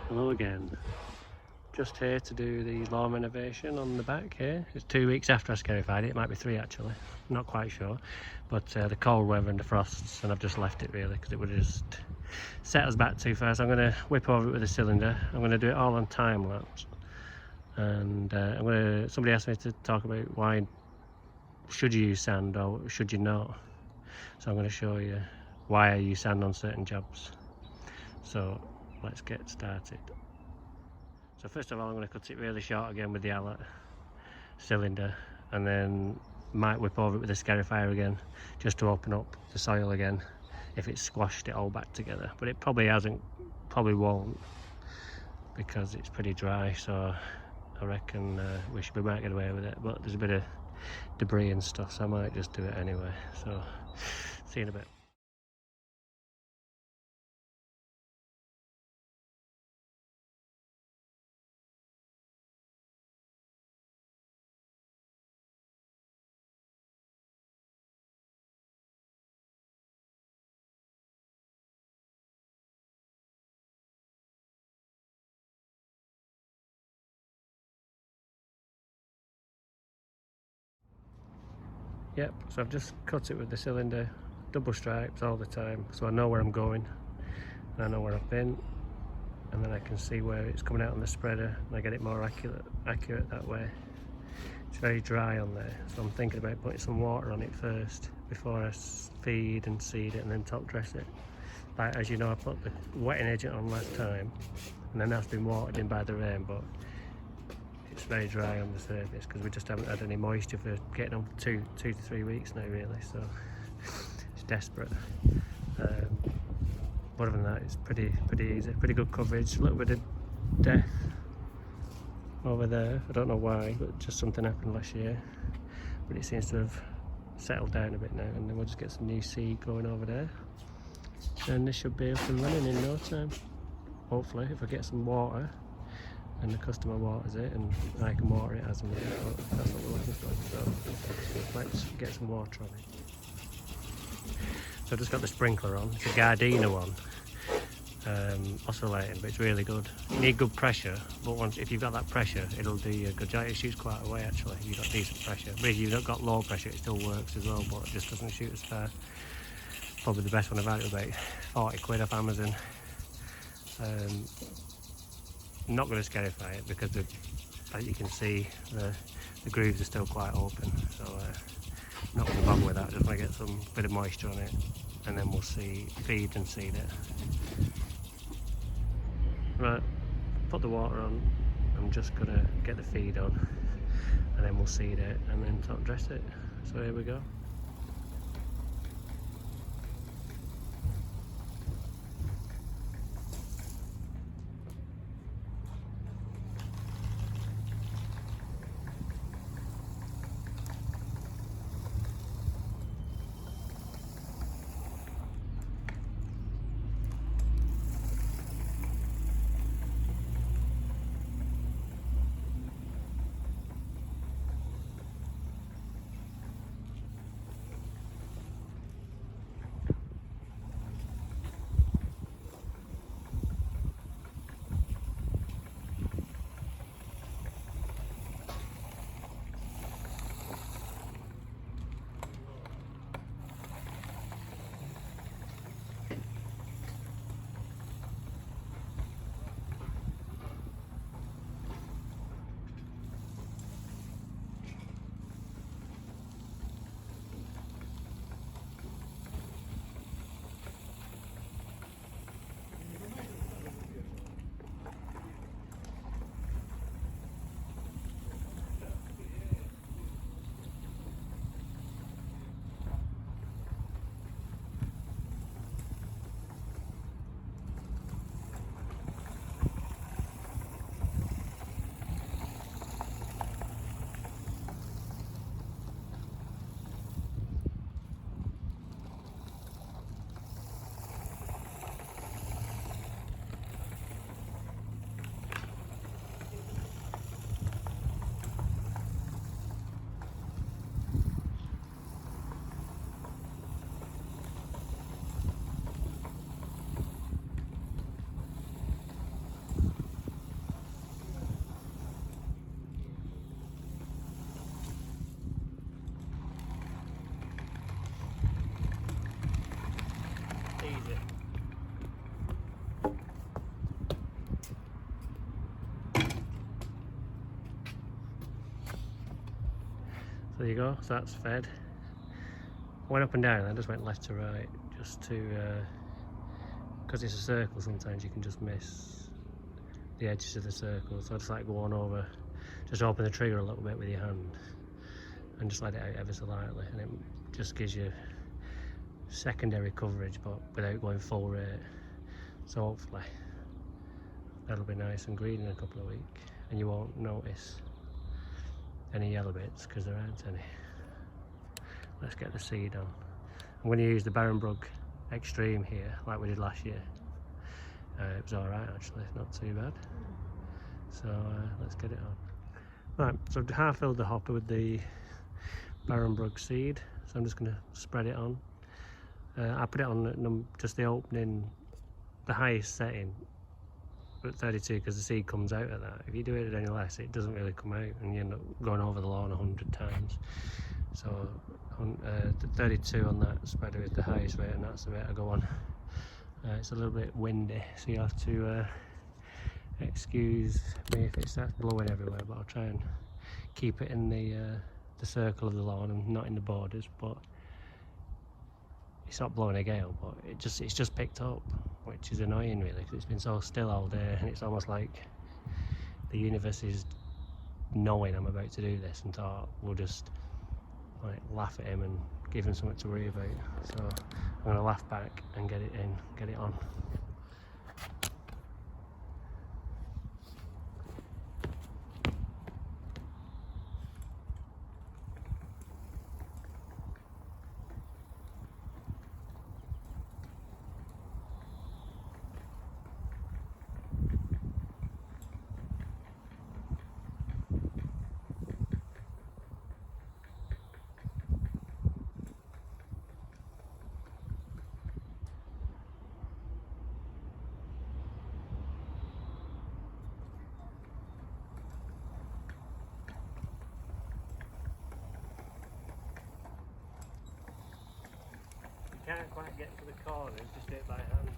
Hello again. Just here to do the lawn renovation on the back here. It's 2 weeks after I scarified it. It might be 3 actually. Not quite sure. But the cold weather and the frosts, and I've just left it really because it would have just set us back too far. So I'm going to whip over it with a cylinder. I'm going to do it all on time lapse. And somebody asked me to talk about why should you use sand or should you not. So I'm going to show you why I use sand on certain jobs. So let's get started. So first of all, I'm going to cut it really short again with the outlet cylinder, and then might whip over it with a scarifier again just to open up the soil again if it's squashed it all back together. But it probably won't, because it's pretty dry, so I reckon we might get away with it. But there's a bit of debris and stuff, so I might just do it anyway. So see you in a bit. Yep, so I've just cut it with the cylinder, double stripes all the time, so I know where I'm going and I know where I've been, and then I can see where it's coming out on the spreader and I get it more accurate that way. It's very dry on there, so I'm thinking about putting some water on it first before I feed and seed it and then top dress it. Like, as you know, I put the wetting agent on last time and then that's been watered in by the rain, but it's very dry on the surface because we just haven't had any moisture for getting on 2 to 3 weeks now really, so it's desperate. But other than that, it's pretty easy, pretty good coverage. A little bit of death over there, I don't know why, but just something happened last year, but it seems to have settled down a bit now, and then we'll just get some new seed going over there and this should be up and running in no time, hopefully, if I get some water and the customer waters it and I can water it as and when. That's what we're looking for, so let's get some water on it. So I've just got the sprinkler on. It's a Gardena one, oscillating, but it's really good. You need good pressure, but if you've got that pressure, it'll do you a good job. It shoots quite a way actually if you've got decent pressure, but if you've not got low pressure it still works as well, but it just doesn't shoot as far. Probably the best one I've had is about 40 quid off Amazon. I'm not going to scarify it because as you can see the grooves are still quite open, so I'm not going to bother with that. Just want to get some bit of moisture on it and then we'll feed and seed it. Right, put the water on. I'm just going to get the feed on and then we'll seed it and then top dress it. So here we go. So there you go, so that's fed. I went up and down and I just went left to right, just to, because it's a circle, sometimes you can just miss the edges of the circle. So I just like go on over, just open the trigger a little bit with your hand and just let it out ever so lightly, and it just gives you secondary coverage but without going full rate. So hopefully that'll be nice and green in a couple of weeks and you won't notice any yellow bits because there aren't any. Let's get the seed on. I'm going to use the Barrenbrug Extreme here like we did last year. It was alright actually, not too bad. So let's get it on. Right, so I've half filled the hopper with the Barrenbrug seed, so I'm just going to spread it on. I put it on just the opening, the highest setting at 32 because the seed comes out at that. If you do it at any less, it doesn't really come out and you end up going over the lawn 100 times. So 32 on that spreader is the highest rate, and that's the rate I go on. It's a little bit windy, so you have to excuse me if it starts blowing everywhere, but I'll try and keep it in the circle of the lawn and not in the borders. But it's not blowing a gale, but it's just picked up, which is annoying really, because it's been so still all day, and it's almost like the universe is knowing I'm about to do this and thought we'll just like laugh at him and give him something to worry about. So I'm going to laugh back and get it in, get it on. Can't quite get to the corners, just do it by hand.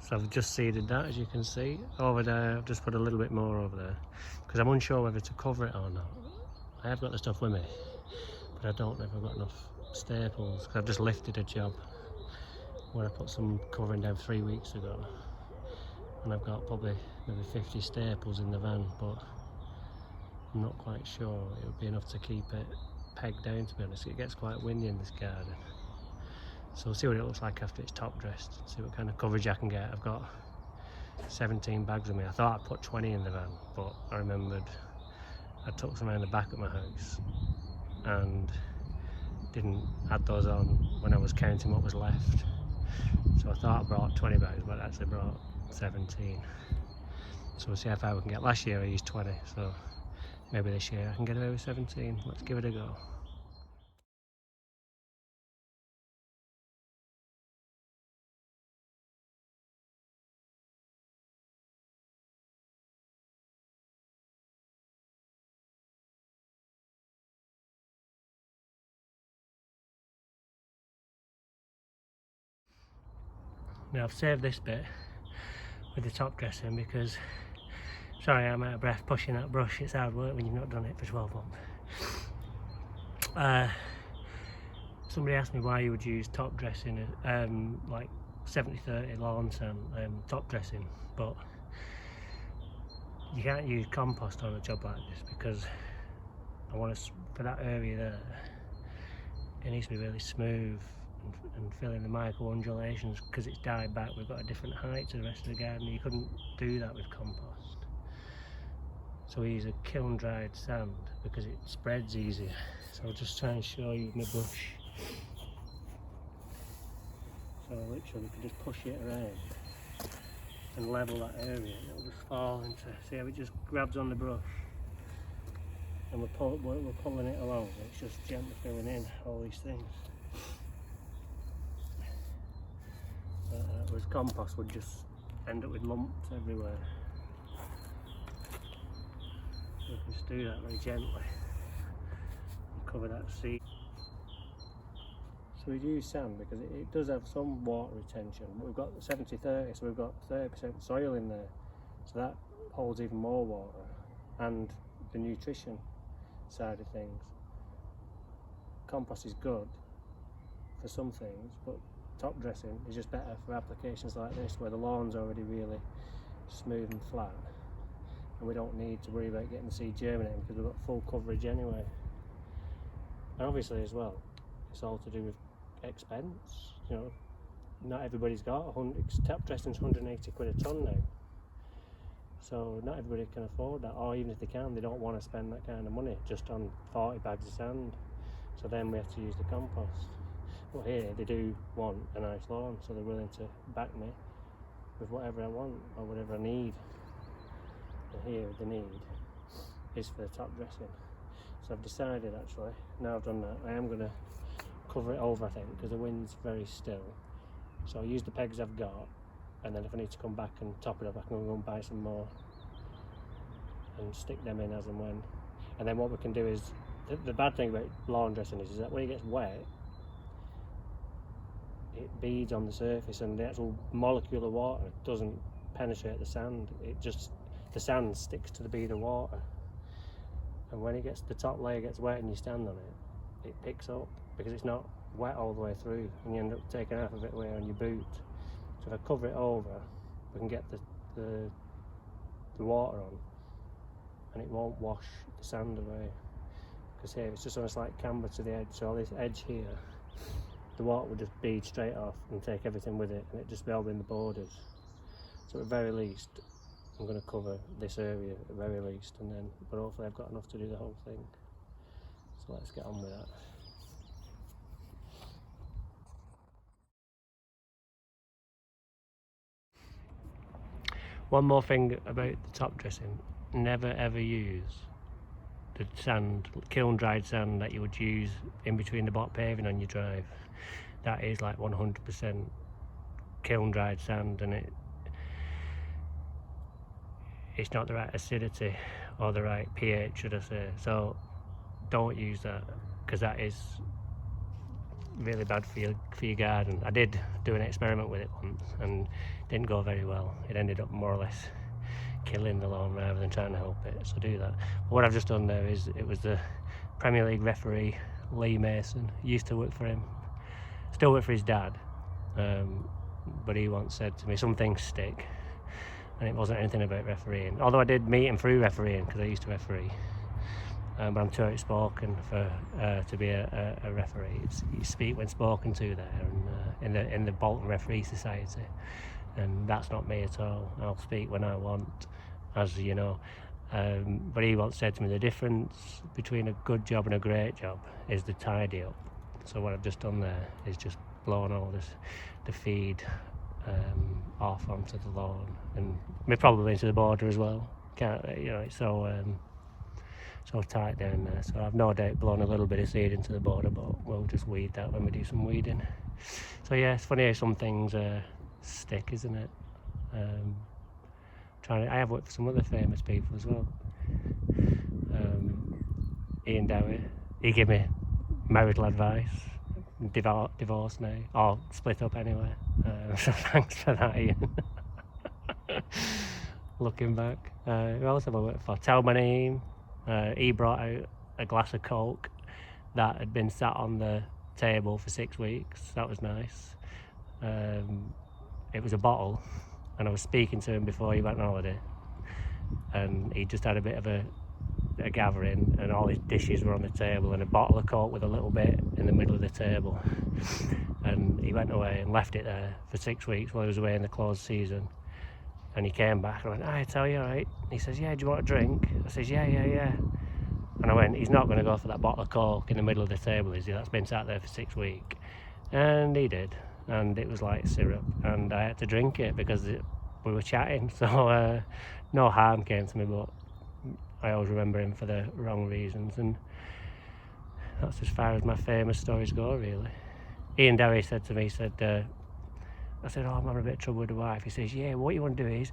So I've just seeded that, as you can see. Over there, I've just put a little bit more over there because I'm unsure whether to cover it or not. I have got the stuff with me, but I don't know if I've got enough staples, because I've just lifted a job where I put some covering down 3 weeks ago, and I've got probably maybe 50 staples in the van, but I'm not quite sure it would be enough to keep it pegged down, to be honest. It gets quite windy in this garden, so we'll see what it looks like after it's top dressed, see what kind of coverage I can get. I've got 17 bags with me. I thought I'd put 20 in the van, but I remembered I took some around the back of my house and didn't add those on when I was counting what was left. So I thought I brought 20 bags, but I actually brought 17. So we'll see how far we can get. Last year I used 20, so maybe this year I can get away with 17. Let's give it a go. Now I've saved this bit with the top dressing because, sorry I'm out of breath pushing that brush, it's hard work when you've not done it for 12 months. Somebody asked me why you would use top dressing, like 70-30 lawn sand top dressing, but you can't use compost on a job like this because I want to, for that area there, it needs to be really smooth and fill in the micro undulations, because it's died back. We've got a different height to the rest of the garden. You couldn't do that with compost, so we use a kiln dried sand because it spreads easier. So I'll just try and show you with my brush. So literally you can just push it around and level that area, and it'll just fall into, see how it just grabs on the brush, and we're pulling it along. It's just gently filling in all these things. Whereas compost would just end up with lumps everywhere. So we can just do that very gently and cover that seed. So we use sand because it does have some water retention, but we've got 70-30, so we've got 30% soil in there, so that holds even more water, and the nutrition side of things. Compost is good for some things, but top dressing is just better for applications like this where the lawn's already really smooth and flat, and we don't need to worry about getting the seed germinating because we've got full coverage anyway. And obviously as well, it's all to do with expense. You know, not everybody's got top dressing's 180 quid a tonne now, so not everybody can afford that, or even if they can, they don't want to spend that kind of money just on 40 bags of sand, so then we have to use the compost. But here they do want a nice lawn, so they're willing to back me with whatever I want or whatever I need. And here the need is for the top dressing. So I've decided, actually, now I've done that, I am going to cover it over, I think, because the wind's very still. So I'll use the pegs I've got, and then if I need to come back and top it up, I can go and buy some more and stick them in as and when. And then what we can do is, the bad thing about lawn dressing is that when it gets wet, it beads on the surface, and the actual molecule of water doesn't penetrate the sand. The sand sticks to the bead of water, and when the top layer gets wet and you stand on it, it picks up because it's not wet all the way through, and you end up taking half of it away on your boot. So if I cover it over, we can get the water on, and it won't wash the sand away, because here it's just on a slight camber to the edge, so all this edge here, the water would just bead straight off and take everything with it, and it just build in the borders. So at the very least, I'm going to cover this area at the very least, and then, but hopefully I've got enough to do the whole thing. So let's get on with that. One more thing about the top dressing: never ever use the sand, kiln dried sand that you would use in between the block paving on your drive. That is like 100% kiln dried sand, and it's not the right acidity or the right pH, should I say. So don't use that, because that is really bad for your garden. I did do an experiment with it once and didn't go very well. It ended up more or less killing the lawn rather than trying to help it, so do that. But what I've just done there is, it was the Premier League referee Lee Mason. Used to work for him, still work for his dad, but he once said to me, some things stick, and it wasn't anything about refereeing, although I did meet him through refereeing because I used to referee. But I'm too outspoken for to be a referee. You speak when spoken to there, and in the Bolton Referee Society, and that's not me at all. I'll speak when I want, as you know. But he once said to me, the difference between a good job and a great job is the tidy up. So what I've just done there is just blown all the feed off onto the lawn, and probably into the border as well. It's so tight down there, so I've no doubt blown a little bit of seed into the border, but we'll just weed that when we do some weeding. So yeah, it's funny how some things stick, isn't it? I have worked for some other famous people as well. Ian Dowie, he gave me marital advice, divorce now, or split up anyway, so thanks for that, Ian. Looking back, who else have I worked for? Talmaneem. He brought out a glass of Coke that had been sat on the table for 6 weeks. That was nice. It was a bottle, and I was speaking to him before he went on holiday, and he just had a bit of a gathering, and all his dishes were on the table, and a bottle of Coke with a little bit in the middle of the table. And he went away and left it there for 6 weeks while he was away in the closed season. And he came back and I went, I tell you, right? He says, yeah, do you want a drink? I says, yeah. And I went, he's not going to go for that bottle of Coke in the middle of the table, is he? That's been sat there for 6 weeks. And he did. And it was like syrup. And I had to drink it because we were chatting. So no harm came to me, but I always remember him for the wrong reasons. And that's as far as my famous stories go, really. Ian Dowie said to me, I said, I'm having a bit of trouble with the wife. He says, yeah, what you want to do is,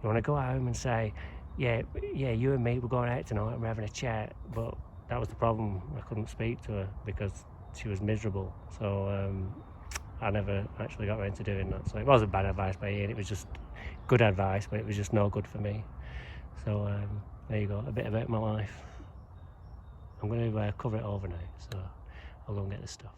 you want to go home and say, yeah, you and me, we're going out tonight and we're having a chat. But that was the problem. I couldn't speak to her because she was miserable. So I never actually got around to doing that. So it wasn't bad advice by Ian. It was just good advice, but it was just no good for me. So there you go, a bit about my life. I'm going to cover it over now, so I'll go and get the stuff.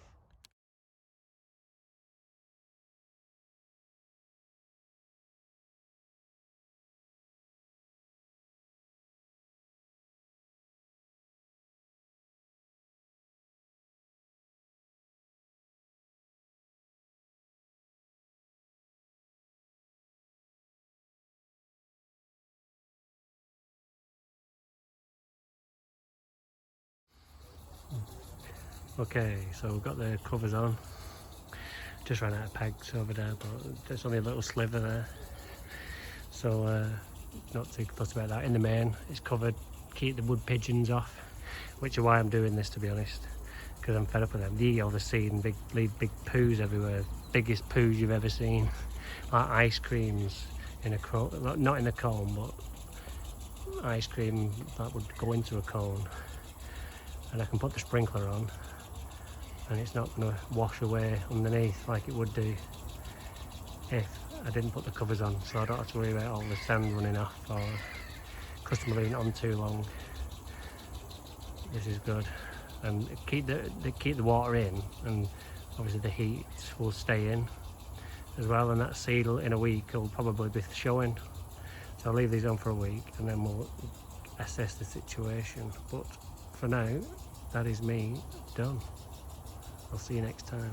Okay, so we've got the covers on. Just ran out of pegs over there, but there's only a little sliver there. So not too fussed about that. In the main, it's covered. Keep the wood pigeons off, which is why I'm doing this, to be honest, because I'm fed up with them. The overseen big poos everywhere. Biggest poos you've ever seen. Like ice creams in a cone, not in a cone, but ice cream that would go into a cone. And I can put the sprinkler on, and it's not going to wash away underneath like it would do if I didn't put the covers on, so I don't have to worry about all the sand running off or customer leaving it on too long. This is good, and keep the water in, and obviously the heat will stay in as well, and that seed in a week will probably be showing. So I'll leave these on for a week and then we'll assess the situation. But for now, that is me done. I'll see you next time.